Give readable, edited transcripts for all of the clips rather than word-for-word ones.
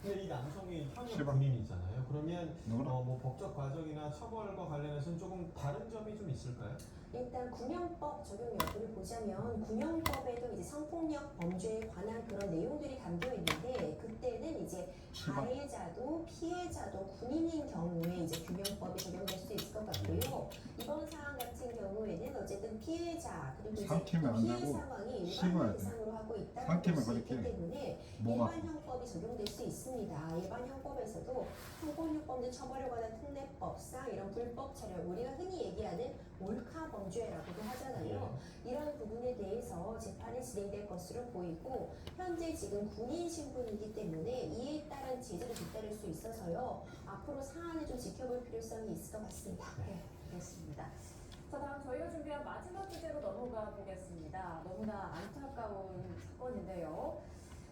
근데 이 남성이 현역 시방. 군인이잖아요. 그러면 누구나? 뭐 법적 과정이나 처벌과 관련해서는 조금 다른 점이 좀 있을까요? 일단 군형법 적용 여부를 보자면 군형법에도 이제 성폭력 범죄에 관한 그런 내용들이 담겨 있는데 그때는 이제 가해자도 피해자도 군인인 경우에 이제 군형법이 적용될 수 있을 것 같고요. 이번 사안 같은 경우에는 어쨌든 피해자 그리고 이제 삼키면 안 피해 되고 상황이 씹어야 일반을 돼. 대상으로 하고 있다는 삼키면 것이 있기 그렇게 때문에 뭐가 일반 형법이 적용될 수 있습니다. 일반 형법에서도 성폭력범죄 처벌에 관한 특례법상 이런 불법 촬영 우리가 흔히 얘기하는 몰카 범죄라고도 하잖아요. 이런 부분에 대해서 재판이 진행될 것으로 보이고 현재 지금 군인 신분이기 때문에 이에 따른 제재를 뒤따를 수 있어서요. 앞으로 사안을 좀 지켜볼 필요성이 있을 것 같습니다. 네, 알겠습니다. 자, 다음 저희가 준비한 마지막 주제로 넘어가 보겠습니다. 너무나 안타까운 사건인데요.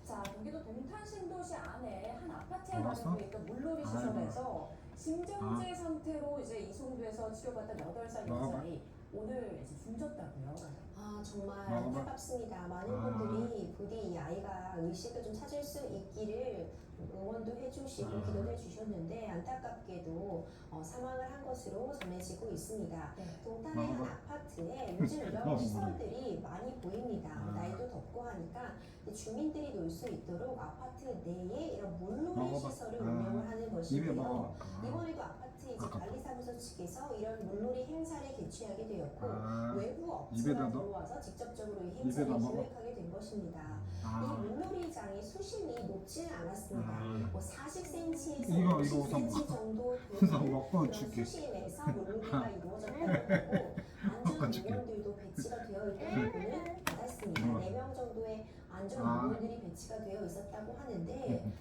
자, 경기도 동탄 신도시 안에 한 아파트에 알았어? 마련되어 있던 물놀이 시설에서 심정지 상태로 이제 이송돼서 치료받던 8살 여자아이 오늘 이제 숨졌다고요. 아 정말 먹어봐. 안타깝습니다. 많은 아. 분들이 부디 이 아이가 의식을 좀 찾을 수 있기를 응원도 해주시고 기도도 해주셨는데 안타깝게도 사망을 한 것으로 전해지고 있습니다. 네. 동탄의 한 먹어봐. 아파트에 요즘 이런 먹어봐. 시설들이 많이 보입니다. 아. 날도 덥고 하니까 주민들이 놀 수 있도록 아파트 내에 이런 물놀이 먹어봐. 시설을 아. 운영을 하는 입에 것인데요. 먹어. 이번에도 아파트 이제 아깝다. 관리사무소 측에서 이런 물놀이 행사를 개최하게 되었고 아, 외부 입에다 업체가 넣어? 들어와서 직접적으로 이 행사를 입에다 먹어? 기획하게 된 것입니다. 이 아, 물놀이장이 수심이 높지는 않았습니다. 뭐 40cm에서 이거 50cm 정도 우선 되는 먹고 그런 줄게. 수심에서 물놀이가 이루어졌다고 하고 안전 줄게. 요원들도 배치가 되어 있다는 부분을 받았습니다. 뭐. 4명 정도의 안전 아. 요원들이 배치가 되어 있었다고 하는데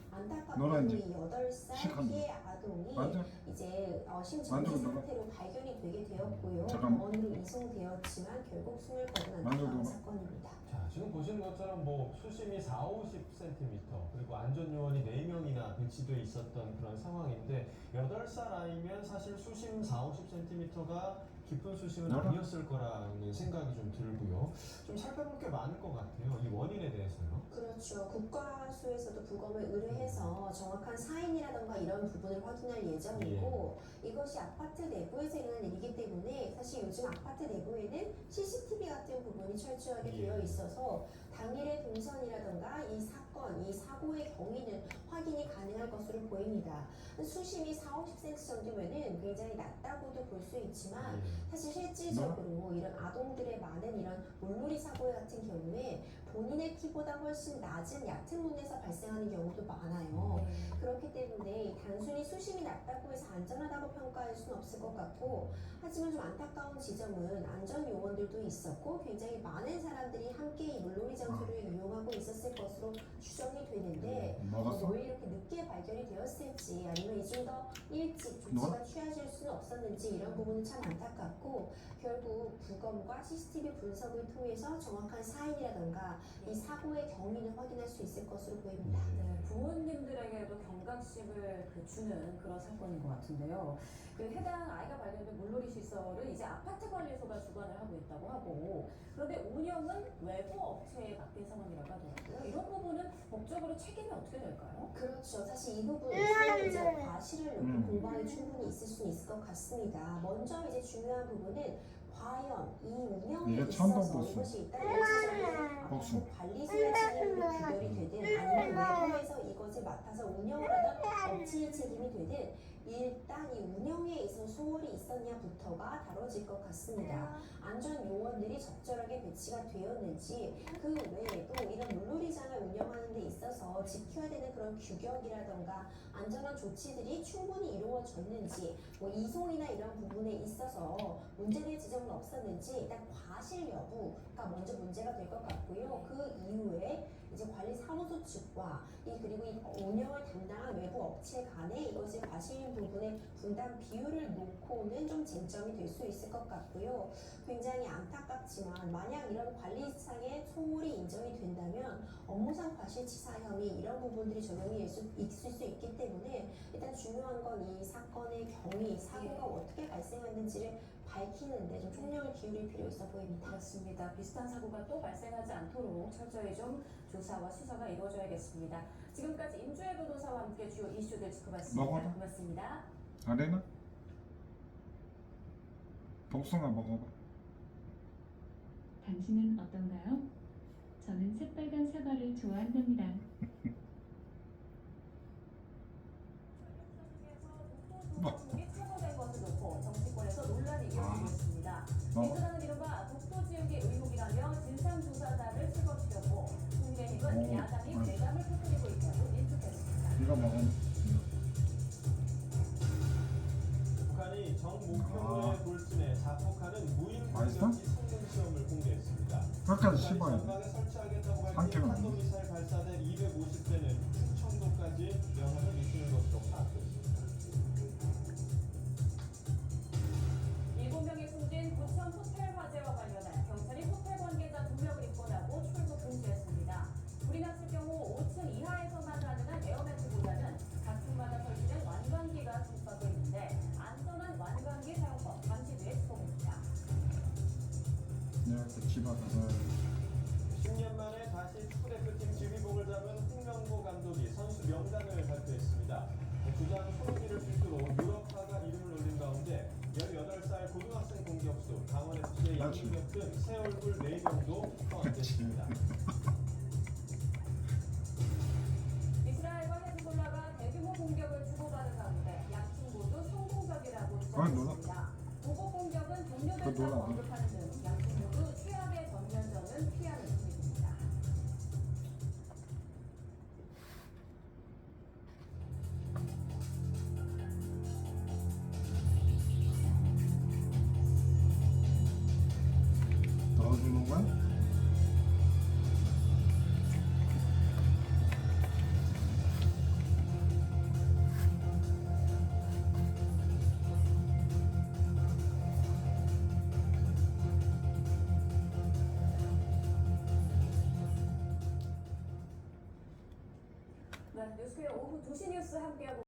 너는 안타깝게도 이제 이 8살 시간 피해 아동이 완전 이제 심정지 만져도 상태로 발견이 되게 되었고요. 잠깐만. 병원으로 이송되었지만 결국 숨을 거둔 만져도 안타까운 돼? 사건입니다. 자, 지금 보시는 것처럼 뭐 수심이 4, 50cm 그리고 안전요원이 4명이나 배치되어 있었던 그런 상황인데 8살 아이면 사실 수심 4, 50cm가 깊은 수심은 뭐라? 아니었을 거라는 생각이 좀 들고요. 좀 살펴볼 게 많을 것 같아요. 이 원인에 대해서요. 그렇죠. 국과수에서도 부검을 의뢰해서 정확한 사인이라던가 이런 부분을 확인할 예정이고 이것이 아파트 내부에서 일어난 일이기 때문에 사실 요즘 아파트 내부에는 CCTV 같은 부분이 철저하게 되어 있어서 당일의 동선이라던가 이 사건, 이 사고의 경위는 확인이 가능할 것으로 보입니다. 수심이 4, 50cm 정도면은 굉장히 낮다고도 볼 수 있지만 사실 실질적으로 이런 아동들의 많은 이런 물놀이 사고 같은 경우에 본인의 키보다 훨씬 낮은 얕은 문에서 발생하는 경우도 많아요. 그렇기 때문에 단순히 수심이 낮다고 해서 안전하다고 평가할 수는 없을 것 같고 하지만 좀 안타까운 지점은 안전 요원들도 있었고 굉장히 많은 사람들이 함께 이 물놀이 장소를 이용하고 있었을 것으로 추정이 되는데 먹었어? 왜 이렇게 늦게 발견이 되었을지 아니면 이 좀 더 일찍 조치가 취해질 수는 없었는지 이런 부분은 참 안타깝고 결국 부검과 CCTV 분석을 통해서 정확한 사인이라던가 이 사고의 경위는 확인할 수 있을 것으로 보입니다. 네, 부모님들에게도 경각심을 주는 그런 사건인 것 같은데요. 그 해당 아이가 발견된 물놀이 시설은 이제 아파트 관리소가 주관을 하고 있다고 하고 그런데 운영은 외부 업체에 맡긴 상황이라고 하더라고요. 이런 부분은 법적으로 책임이 어떻게 될까요? 그렇죠. 사실 이 부분에서 이제 과실을 놓고 공방이 충분히 있을 수는 있을 것 같습니다. 먼저 이제 중요한 부분은 과연 이 운영에 이게 있어서 천둥보수. 이것이 일단 일차적인 복수. 아파트 관리소의 책임으로 규결이 되든 아니면 외부에서 이것을 맡아서 운영을 하던 업체의 책임이 되든 일단 이 운영에 있어서 소홀이 있었냐부터가 다뤄질 것 같습니다. 안전 요원들이 적절하게 배치가 되었는지 그 외에도 이런 물놀이장을 운영하는 데 있어서 지켜야 되는 그런 규격이라던가 안전한 조치들이 충분히 이루어졌는지 뭐 이송이나 이런 부분에 있어서 문제될 지점은 없었는지 일단 과실 여부가 먼저 문제가 될 것 같고요. 그 이후에 이제 관리사무소 측과 그리고 이 운영을 담당한 외부 업체 간에 이것을 과실 부분의 분담 비율을 놓고는 좀 쟁점이 될 수 있을 것 같고요. 굉장히 안타깝지만 만약 이런 관리상의 소홀이 인정이 된다면 업무상 과실치사 혐의 이런 부분들이 적용이 있을 수 있기 때문에 일단 중요한 건 이 사건의 경위, 사고가 어떻게 발생했는지를 밝히는데 좀 총력을 기울일 필요 있어 보입니다. 그렇습니다. 비슷한 사고가 또 발생하지 않도록 철저히 좀 조사와 수사가 이루어져야겠습니다. 지금까지 임주혜 변호사와 함께 주요 이슈들 짚어봤습니다. 먹어라. 고맙습니다. 아레나? 복숭아 먹어봐. 당신은 어떤가요? 저는 새빨간 사과를 좋아한답니다. 독도지역이 착오된 것을 놓고 정치권에서 논란이 이어지고 있습니다. 민주당은 이른바 독도지역의 의혹이라며 진상조사단을 출범시켰고 국민의힘은 야당이 괴담을 퍼뜨리고 있다고 일축했습니다. 이거 먹어. 북한이 정목표에 돌진해 자폭하는 무인 맛있어? 공격기 성능 시험을 공개했습니다. 끝까지 씹어야 돼. 전방에 설치하겠다고 밝힌 삼키면 안 돼. 탄도미사일 발사대 250대는 충청도까지 영향을 미치는 것으로 파악됐습니다. 7명이 숨진 부천 호텔 화재와 관련해 경찰이 호텔 관계자 2명을 입건하고 출국 금지했습니다. 불이 났을 경우 5층 이하에서만 가능한 에어벤트보다는 각 층마다 설치된 완광기가 주목받고 있는데 안전한 완광기 사용법 잠시 뒤에 짚어봅니다. 내가 그 집어 가서 10년 만에 다시 축구대표팀 지휘봉을 잡은 홍명보 감독이 선수 명단을 발표했습니다. 주장 손흥민을 필두로 유럽파가 이름을 올린 가운데 18살 고등학생 공격수, 강원FC의 양민혁 등 새 얼굴 4명도 포함됐습니다. 이스라엘과 헤즈볼라가 대규모 공격을 주고받은 가운데 양측 모두 성공적이라고 주장했습니다. 보복 공격은 종료됐다고 언급하는 등 양측 모두 최악의 전면전은 피하는 분위기입니다. 넣어주는 거야? 네, 뉴스케어 오후 2시 뉴스 함께하고